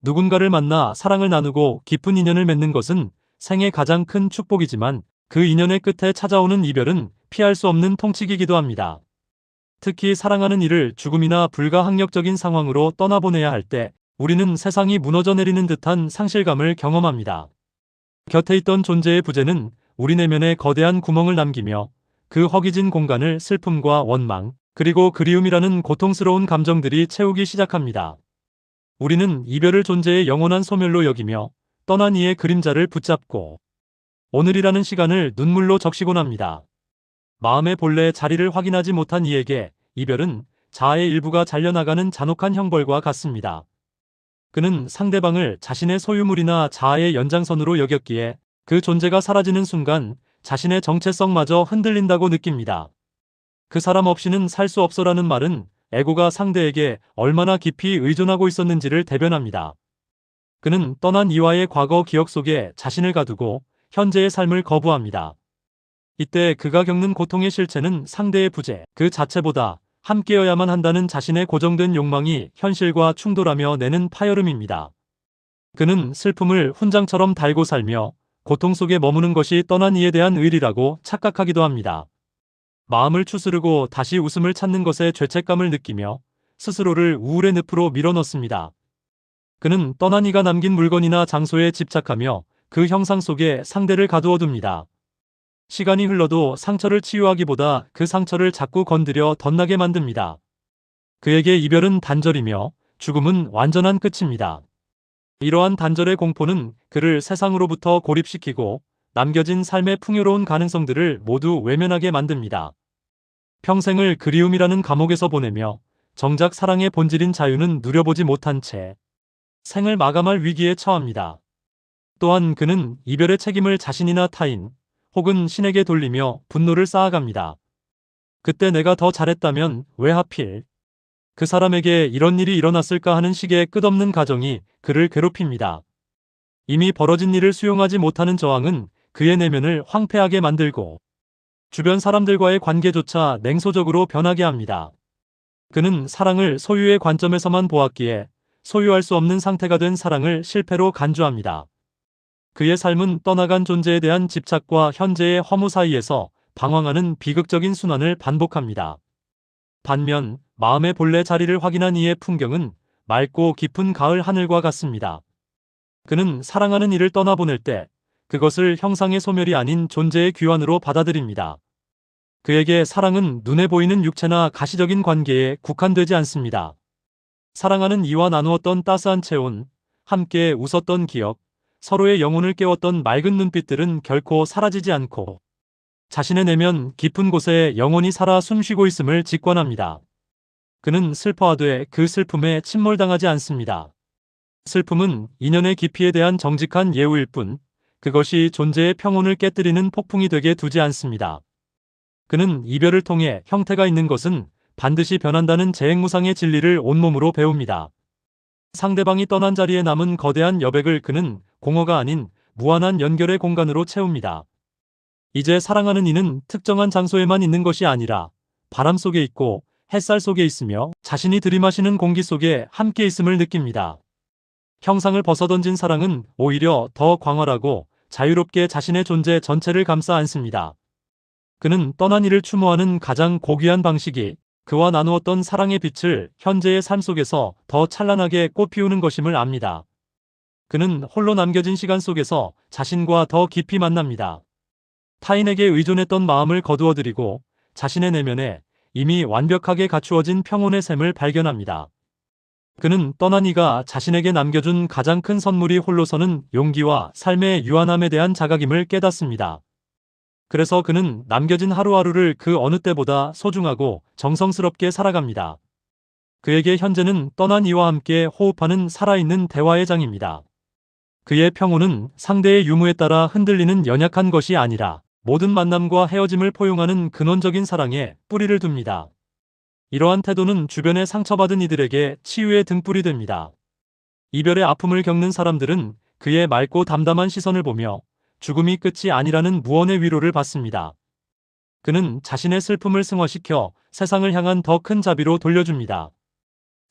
누군가를 만나 사랑을 나누고 깊은 인연을 맺는 것은 생의 가장 큰 축복이지만 그 인연의 끝에 찾아오는 이별은 피할 수 없는 통치기이기도 합니다. 특히 사랑하는 이를 죽음이나 불가항력적인 상황으로 떠나보내야 할 때 우리는 세상이 무너져 내리는 듯한 상실감을 경험합니다. 곁에 있던 존재의 부재는 우리 내면에 거대한 구멍을 남기며 그 허기진 공간을 슬픔과 원망, 그리고 그리움이라는 고통스러운 감정들이 채우기 시작합니다. 우리는 이별을 존재의 영원한 소멸로 여기며 떠난 이의 그림자를 붙잡고 오늘이라는 시간을 눈물로 적시곤 합니다. 마음의 본래의 자리를 확인하지 못한 이에게 이별은 자아의 일부가 잘려나가는 잔혹한 형벌과 같습니다. 그는 상대방을 자신의 소유물이나 자아의 연장선으로 여겼기에 그 존재가 사라지는 순간 자신의 정체성마저 흔들린다고 느낍니다. 그 사람 없이는 살 수 없어라는 말은 에고가 상대에게 얼마나 깊이 의존하고 있었는지를 대변합니다. 그는 떠난 이와의 과거 기억 속에 자신을 가두고 현재의 삶을 거부합니다. 이때 그가 겪는 고통의 실체는 상대의 부재 그 자체보다 함께여야만 한다는 자신의 고정된 욕망이 현실과 충돌하며 내는 파열음입니다. 그는 슬픔을 훈장처럼 달고 살며 고통 속에 머무는 것이 떠난 이에 대한 의리라고 착각하기도 합니다. 마음을 추스르고 다시 웃음을 찾는 것에 죄책감을 느끼며 스스로를 우울의 늪으로 밀어넣습니다. 그는 떠난 이가 남긴 물건이나 장소에 집착하며 그 형상 속에 상대를 가두어둡니다. 시간이 흘러도 상처를 치유하기보다 그 상처를 자꾸 건드려 덧나게 만듭니다. 그에게 이별은 단절이며 죽음은 완전한 끝입니다. 이러한 단절의 공포는 그를 세상으로부터 고립시키고 남겨진 삶의 풍요로운 가능성들을 모두 외면하게 만듭니다. 평생을 그리움이라는 감옥에서 보내며 정작 사랑의 본질인 자유는 누려보지 못한 채 생을 마감할 위기에 처합니다. 또한 그는 이별의 책임을 자신이나 타인 혹은 신에게 돌리며 분노를 쌓아갑니다. 그때 내가 더 잘했다면 왜 하필 그 사람에게 이런 일이 일어났을까 하는 식의 끝없는 가정이 그를 괴롭힙니다. 이미 벌어진 일을 수용하지 못하는 저항은 그의 내면을 황폐하게 만들고 주변 사람들과의 관계조차 냉소적으로 변하게 합니다. 그는 사랑을 소유의 관점에서만 보았기에 소유할 수 없는 상태가 된 사랑을 실패로 간주합니다. 그의 삶은 떠나간 존재에 대한 집착과 현재의 허무 사이에서 방황하는 비극적인 순환을 반복합니다. 반면 마음의 본래 자리를 확인한 이의 풍경은 맑고 깊은 가을 하늘과 같습니다. 그는 사랑하는 이를 떠나보낼 때 그것을 형상의 소멸이 아닌 존재의 귀환으로 받아들입니다. 그에게 사랑은 눈에 보이는 육체나 가시적인 관계에 국한되지 않습니다. 사랑하는 이와 나누었던 따스한 체온, 함께 웃었던 기억, 서로의 영혼을 깨웠던 맑은 눈빛들은 결코 사라지지 않고 자신의 내면 깊은 곳에 영원히 살아 숨쉬고 있음을 직관합니다. 그는 슬퍼하되 그 슬픔에 침몰당하지 않습니다. 슬픔은 인연의 깊이에 대한 정직한 예우일 뿐 그것이 존재의 평온을 깨뜨리는 폭풍이 되게 두지 않습니다. 그는 이별을 통해 형태가 있는 것은 반드시 변한다는 재행무상의 진리를 온몸으로 배웁니다. 상대방이 떠난 자리에 남은 거대한 여백을 그는 공허가 아닌 무한한 연결의 공간으로 채웁니다. 이제 사랑하는 이는 특정한 장소에만 있는 것이 아니라 바람 속에 있고 햇살 속에 있으며 자신이 들이마시는 공기 속에 함께 있음을 느낍니다. 형상을 벗어던진 사랑은 오히려 더 광활하고 자유롭게 자신의 존재 전체를 감싸 안습니다. 그는 떠난 이를 추모하는 가장 고귀한 방식이 그와 나누었던 사랑의 빛을 현재의 삶 속에서 더 찬란하게 꽃피우는 것임을 압니다. 그는 홀로 남겨진 시간 속에서 자신과 더 깊이 만납니다. 타인에게 의존했던 마음을 거두어들이고 자신의 내면에 이미 완벽하게 갖추어진 평온의 샘을 발견합니다. 그는 떠난 이가 자신에게 남겨준 가장 큰 선물이 홀로서는 용기와 삶의 유한함에 대한 자각임을 깨닫습니다. 그래서 그는 남겨진 하루하루를 그 어느 때보다 소중하고 정성스럽게 살아갑니다. 그에게 현재는 떠난 이와 함께 호흡하는 살아있는 대화의 장입니다. 그의 평온은 상대의 유무에 따라 흔들리는 연약한 것이 아니라 모든 만남과 헤어짐을 포용하는 근원적인 사랑에 뿌리를 둡니다. 이러한 태도는 주변에 상처받은 이들에게 치유의 등불이 됩니다. 이별의 아픔을 겪는 사람들은 그의 맑고 담담한 시선을 보며 죽음이 끝이 아니라는 무언의 위로를 받습니다. 그는 자신의 슬픔을 승화시켜 세상을 향한 더 큰 자비로 돌려줍니다.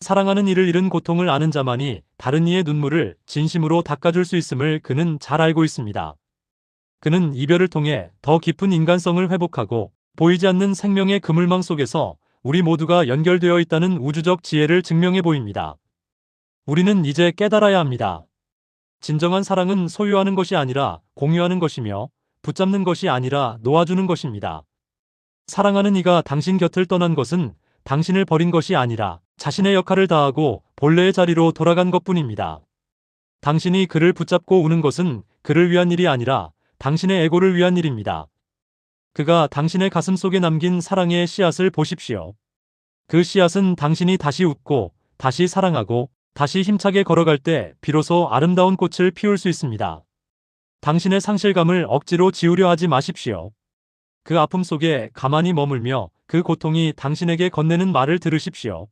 사랑하는 이를 잃은 고통을 아는 자만이 다른 이의 눈물을 진심으로 닦아줄 수 있음을 그는 잘 알고 있습니다. 그는 이별을 통해 더 깊은 인간성을 회복하고 보이지 않는 생명의 그물망 속에서 우리 모두가 연결되어 있다는 우주적 지혜를 증명해 보입니다. 우리는 이제 깨달아야 합니다. 진정한 사랑은 소유하는 것이 아니라 공유하는 것이며 붙잡는 것이 아니라 놓아주는 것입니다. 사랑하는 이가 당신 곁을 떠난 것은 당신을 버린 것이 아니라 자신의 역할을 다하고 본래의 자리로 돌아간 것뿐입니다. 당신이 그를 붙잡고 우는 것은 그를 위한 일이 아니라 당신의 에고를 위한 일입니다. 그가 당신의 가슴 속에 남긴 사랑의 씨앗을 보십시오. 그 씨앗은 당신이 다시 웃고 다시 사랑하고 다시 힘차게 걸어갈 때 비로소 아름다운 꽃을 피울 수 있습니다. 당신의 상실감을 억지로 지우려 하지 마십시오. 그 아픔 속에 가만히 머물며 그 고통이 당신에게 건네는 말을 들으십시오.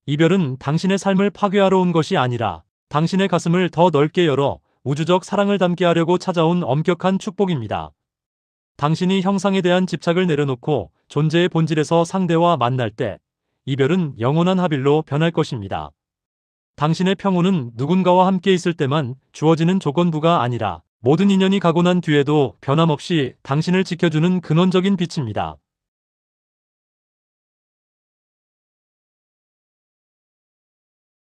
이별은 당신의 삶을 파괴하러 온 것이 아니라 당신의 가슴을 더 넓게 열어 우주적 사랑을 담게 하려고 찾아온 엄격한 축복입니다. 당신이 형상에 대한 집착을 내려놓고 존재의 본질에서 상대와 만날 때 이별은 영원한 합일로 변할 것입니다. 당신의 평온은 누군가와 함께 있을 때만 주어지는 조건부가 아니라 모든 인연이 가고 난 뒤에도 변함없이 당신을 지켜주는 근원적인 빛입니다.